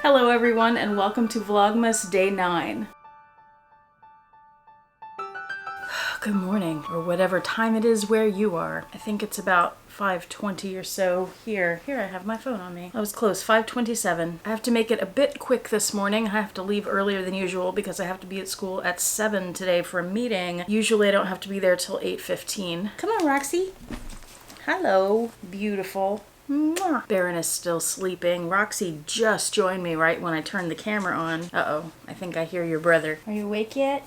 Hello everyone and welcome to Vlogmas Day 9. Good morning, or whatever time it is where you are. I think it's about 5:20 or so here. Here, I have my phone on me. I was close, 5:27. I have to make it a bit quick this morning. I have to leave earlier than usual because I have to be at school at 7 today for a meeting. Usually I don't have to be there till 8:15. Come on, Roxy. Hello, beautiful. Mwah. Baron is still sleeping. Roxy just joined me right when I turned the camera on. Uh-oh, I think I hear your brother. Are you awake yet?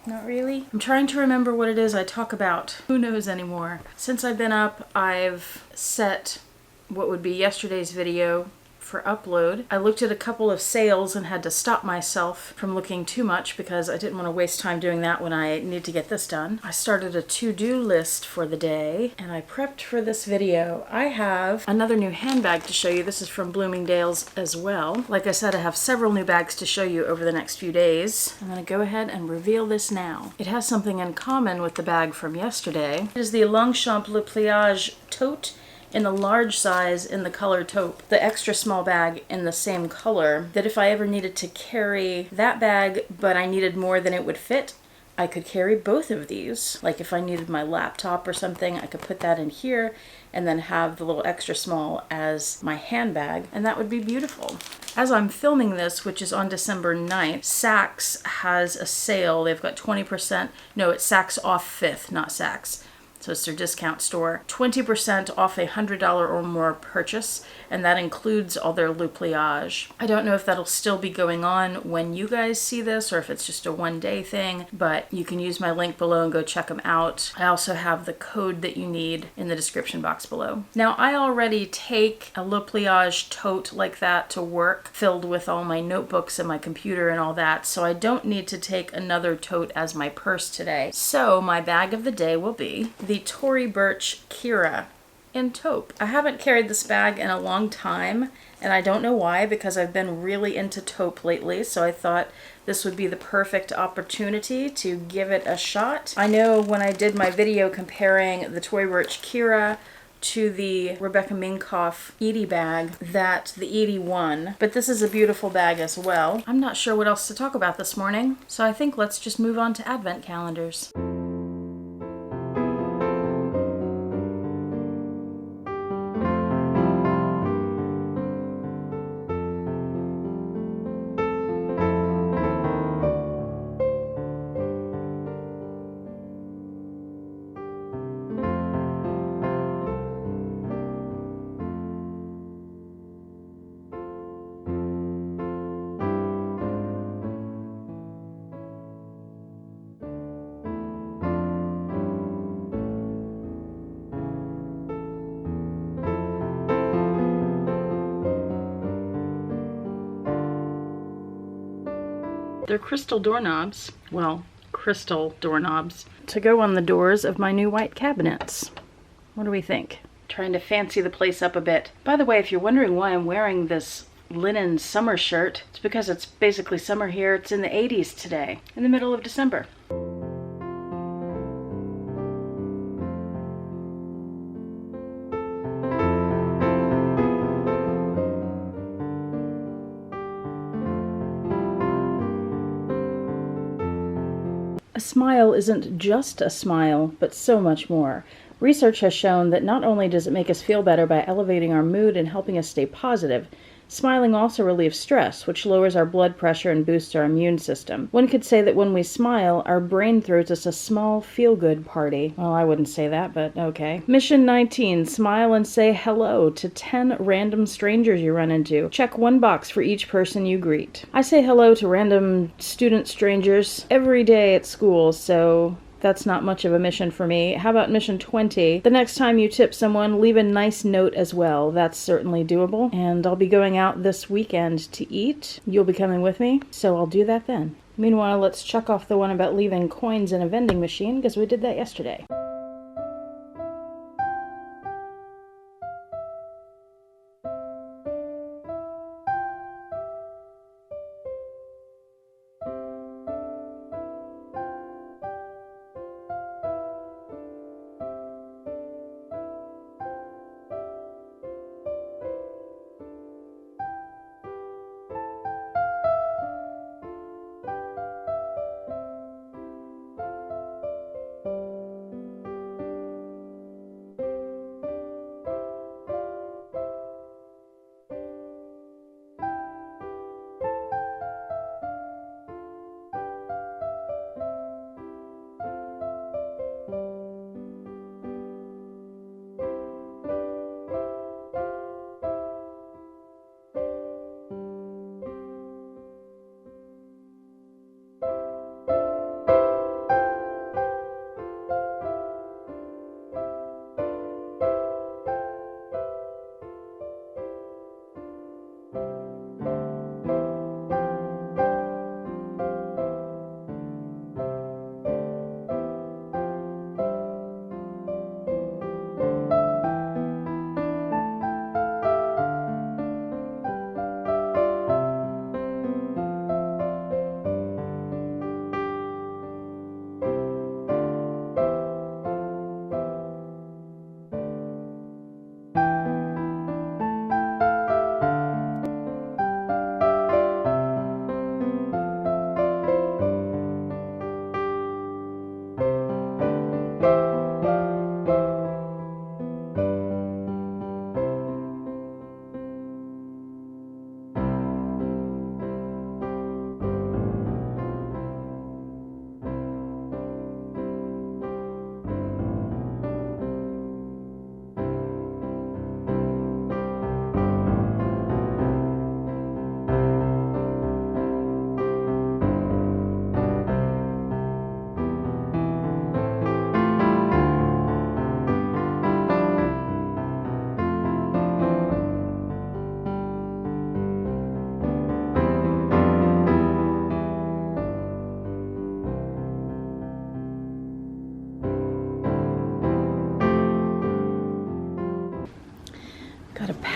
Not really. I'm trying to remember what it is I talk about. Who knows anymore? Since I've been up, I've set what would be yesterday's video for upload. I looked at a couple of sales and had to stop myself from looking too much because I didn't want to waste time doing that when I need to get this done. I started a to-do list for the day and I prepped for this video. I have another new handbag to show you. This is from Bloomingdale's as well. Like I said, I have several new bags to show you over the next few days. I'm going to go ahead and reveal this now. It has something in common with the bag from yesterday. It is the Longchamp Le Pliage tote in the large size in the color taupe. The extra small bag in the same color, that if I ever needed to carry that bag but I needed more than it would fit, I could carry both of these. Like if I needed my laptop or something, I could put that in here and then have the little extra small as my handbag, and that would be beautiful. As I'm filming this, which is on December 9th, Saks has a sale. They've got 20%, no, it's Saks off 5th, not Saks. So it's their discount store. 20% off a $100 or more purchase, and that includes all their Le Pliage. I don't know if that'll still be going on when you guys see this or if it's just a one-day thing, but you can use my link below and go check them out. I also have the code that you need in the description box below. Now, I already take a Le Pliage tote like that to work, filled with all my notebooks and my computer and all that, so I don't need to take another tote as my purse today. So my bag of the day will be the Tory Burch Kira in taupe. I haven't carried this bag in a long time, and I don't know why, because I've been really into taupe lately, so I thought this would be the perfect opportunity to give it a shot. I know when I did my video comparing the Tory Burch Kira to the Rebecca Minkoff Edie bag, that the Edie won, but this is a beautiful bag as well. I'm not sure what else to talk about this morning, so I think let's just move on to advent calendars. They're crystal doorknobs, well, crystal doorknobs, to go on the doors of my new white cabinets. What do we think? Trying to fancy the place up a bit. By the way, if you're wondering why I'm wearing this linen summer shirt, it's because it's basically summer here. It's in the 80s today, in the middle of December. A smile isn't just a smile, but so much more. Research has shown that not only does it make us feel better by elevating our mood and helping us stay positive, smiling also relieves stress, which lowers our blood pressure and boosts our immune system. One could say that when we smile, our brain throws us a small feel-good party. Well, I wouldn't say that, but okay. Mission 19, smile and say hello to 10 random strangers you run into. Check one box for each person you greet. I say hello to random student strangers every day at school, so that's not much of a mission for me. How about mission 20? The next time you tip someone, leave a nice note as well. That's certainly doable. And I'll be going out this weekend to eat. You'll be coming with me, so I'll do that then. Meanwhile, let's check off the one about leaving coins in a vending machine, because we did that yesterday.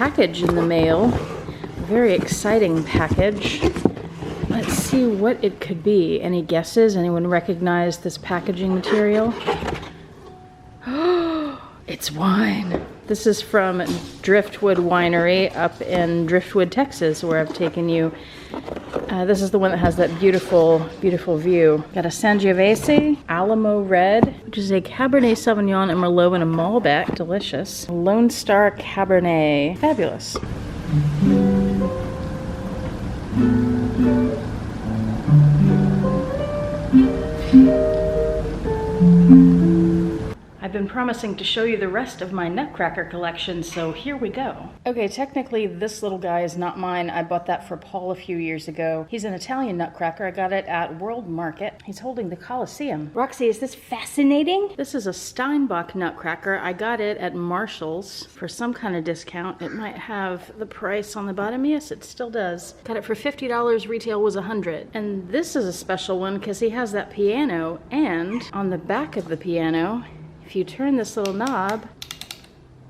package in the mail. A very exciting package. Let's see what it could be. Any guesses? Anyone recognize this packaging material? It's wine. This is from Driftwood Winery up in Driftwood, Texas, where I've taken you. This is the one that has that beautiful, beautiful view. Got a Sangiovese, Alamo Red, which is a Cabernet Sauvignon and Merlot and a Malbec. Delicious. Lone Star Cabernet. Fabulous. I've been promising to show you the rest of my Nutcracker collection, so here we go. Okay, technically this little guy is not mine. I bought that for Paul a few years ago. He's an Italian Nutcracker. I got it at World Market. He's holding the Colosseum. Roxy, is this fascinating? This is a Steinbach Nutcracker. I got it at Marshall's for some kind of discount. It might have the price on the bottom. Yes, it still does. Got it for $50, retail was $100. And this is a special one because he has that piano, and on the back of the piano, if you turn this little knob,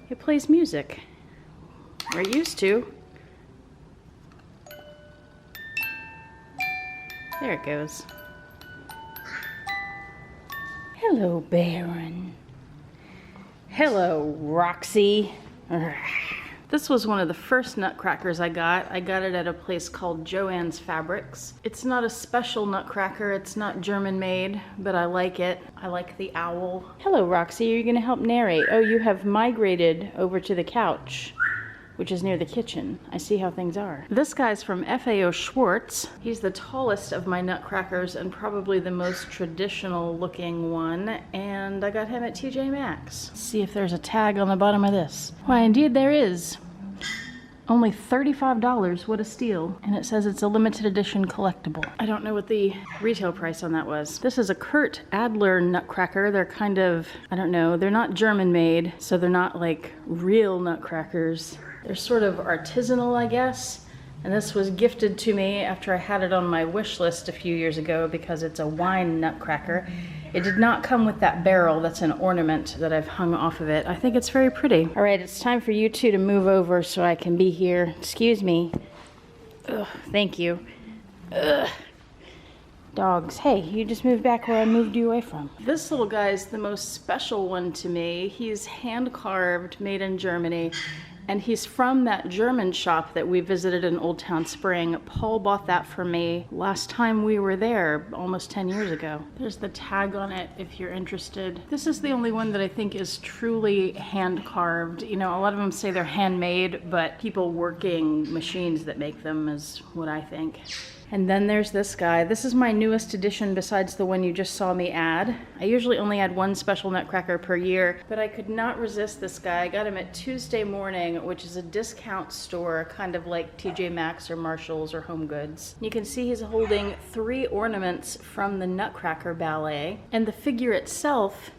it plays music. Or it used to. There it goes. Hello, Baron. Hello, Roxy. This was one of the first Nutcrackers I got. I got it at a place called Joann's Fabrics. It's not a special Nutcracker, it's not German made, but I like it. I like the owl. Hello, Roxy, are you gonna help narrate? Oh, you have migrated over to the couch, which is near the kitchen. I see how things are. This guy's from FAO Schwartz. He's the tallest of my Nutcrackers and probably the most traditional looking one, and I got him at TJ Maxx. Let's see if there's a tag on the bottom of this. Why, indeed there is. Only $35, what a steal. And it says it's a limited edition collectible. I don't know what the retail price on that was. This is a Kurt Adler Nutcracker. They're kind of, I don't know, they're not German made, so they're not like real Nutcrackers. They're sort of artisanal, I guess. And this was gifted to me after I had it on my wish list a few years ago because it's a wine Nutcracker. It did not come with that barrel. That's an ornament that I've hung off of it. I think it's very pretty. All right, it's time for you two to move over so I can be here. Excuse me. Ugh, thank you. Ugh. Dogs. Hey, you just moved back where I moved you away from. This little guy is the most special one to me. He's hand carved, made in Germany. And he's from that German shop that we visited in Old Town Spring. Paul bought that for me last time we were there, almost 10 years ago. There's the tag on it if you're interested. This is the only one that I think is truly hand carved. You know, a lot of them say they're handmade, but people working machines that make them is what I think. And then there's this guy. This is my newest addition besides the one you just saw me add. I usually only add one special Nutcracker per year, but I could not resist this guy. I got him at Tuesday Morning, which is a discount store, kind of like TJ Maxx or Marshall's or Home Goods. You can see he's holding 3 ornaments from the Nutcracker Ballet, and the figure itself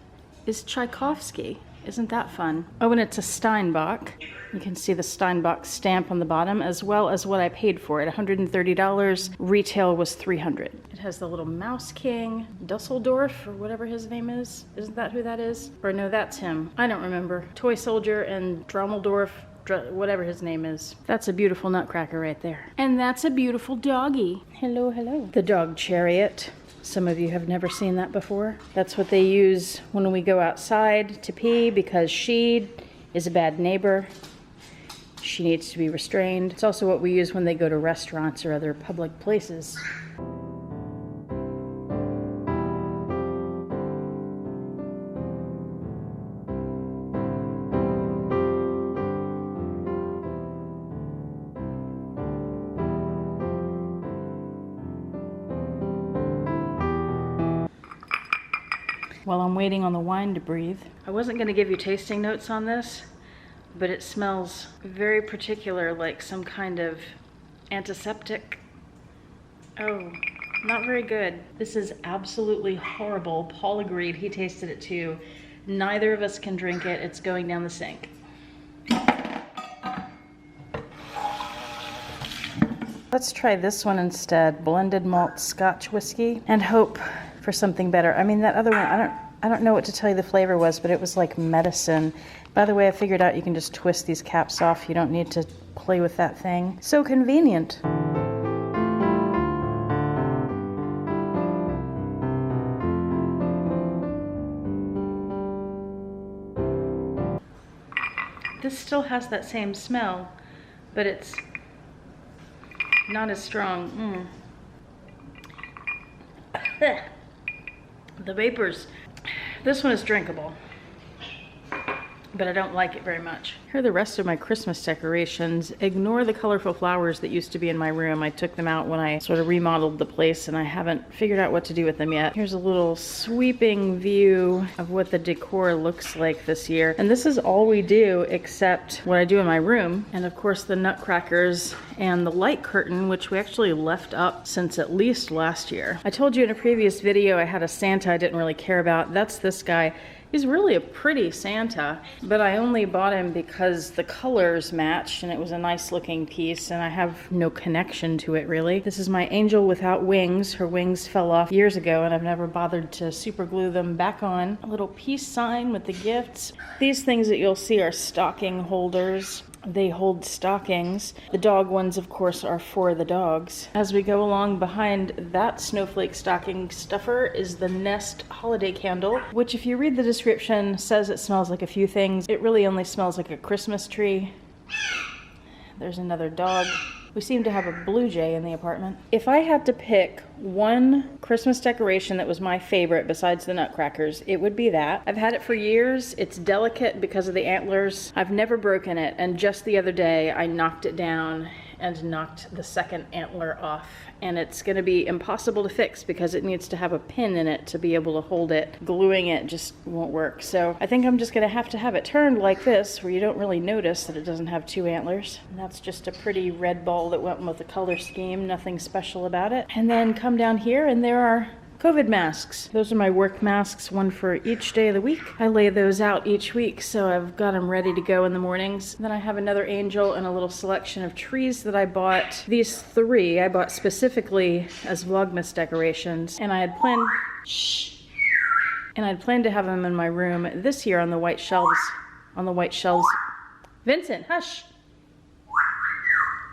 is Tchaikovsky. Isn't that fun? Oh, and it's a Steinbach. You can see the Steinbach stamp on the bottom, as well as what I paid for it, $130. Retail was $300. It has the little Mouse King, Dusseldorf, or whatever his name is. Isn't that who that is? Or no, that's him. I don't remember. Toy Soldier and Drommeldorf, whatever his name is. That's a beautiful Nutcracker right there. And that's a beautiful doggy. Hello, hello. The dog chariot. Some of you have never seen that before. That's what they use when we go outside to pee because she is a bad neighbor. She needs to be restrained. It's also what we use when they go to restaurants or other public places. While I'm waiting on the wine to breathe. I wasn't gonna give you tasting notes on this, but it smells very particular, like some kind of antiseptic. Oh, not very good. This is absolutely horrible. Paul agreed, he tasted it too. Neither of us can drink it, it's going down the sink. Let's try this one instead, blended malt Scotch whiskey, and hope for something better. I mean, that other one, I don't know what to tell you the flavor was, but it was like medicine. By the way, I figured out you can just twist these caps off. You don't need to play with that thing. So convenient. This still has that same smell, but it's not as strong. The vapors. This one is drinkable, but I don't like it very much. Here are the rest of my Christmas decorations. Ignore the colorful flowers that used to be in my room. I took them out when I sort of remodeled the place and I haven't figured out what to do with them yet. Here's a little sweeping view of what the decor looks like this year. And this is all we do except what I do in my room. And of course the nutcrackers and the light curtain, which we actually left up since at least last year. I told you in a previous video I had a Santa I didn't really care about. That's this guy. He's really a pretty Santa, but I only bought him because the colors matched and it was a nice looking piece and I have no connection to it really. This is my angel without wings. Her wings fell off years ago and I've never bothered to super glue them back on. A little peace sign with the gifts. These things that you'll see are stocking holders. They hold stockings. The dog ones, of course, are for the dogs. As we go along, behind that snowflake stocking stuffer is the Nest holiday candle, which if you read the description says it smells like a few things. It really only smells like a Christmas tree. There's another dog. We seem to have a blue jay in the apartment. If I had to pick one Christmas decoration that was my favorite besides the nutcrackers, it would be that. I've had it for years. It's delicate because of the antlers. I've never broken it, and just the other day I knocked it down and knocked the second antler off. And it's gonna be impossible to fix because it needs to have a pin in it to be able to hold it. Gluing it just won't work. So I think I'm just gonna have to have it turned like this where you don't really notice that it doesn't have two antlers. And that's just a pretty red ball that went with the color scheme, nothing special about it. And then come down here and there are COVID masks. Those are my work masks, one for each day of the week. I lay those out each week, so I've got them ready to go in the mornings. Then I have another angel and a little selection of trees that I bought. These three I bought specifically as Vlogmas decorations, and I had planned, to have them in my room this year on the white shelves. Vincent, hush.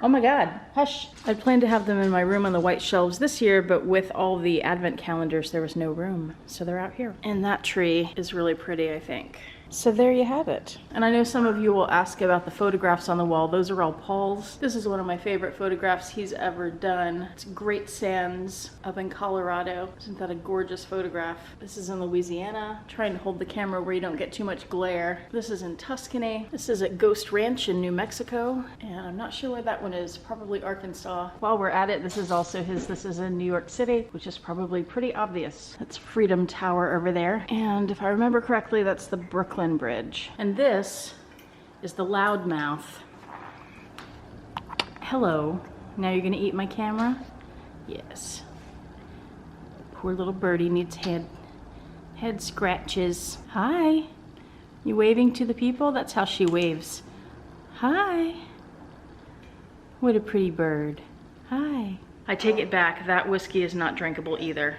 Oh my God, hush. I'd planned to have them in my room on the white shelves this year, but with all the advent calendars, there was no room. So they're out here. And that tree is really pretty, I think. So there you have it. And I know some of you will ask about the photographs on the wall. Those are all Paul's. This is one of my favorite photographs he's ever done. It's Great Sands up in Colorado. Isn't that a gorgeous photograph? This is in Louisiana. Trying to hold the camera where you don't get too much glare. This is in Tuscany. This is at Ghost Ranch in New Mexico. And I'm not sure where that one is, probably Arkansas. While we're at it, this is also his. This is in New York City, which is probably pretty obvious. That's Freedom Tower over there. And if I remember correctly, that's the Brooklyn Bridge. And this is the loudmouth. Hello. Now you're gonna eat my camera? Yes. Poor little birdie needs head scratches. Hi. You waving to the people? That's how she waves. Hi. What a pretty bird. Hi. I take it back. That whiskey is not drinkable either.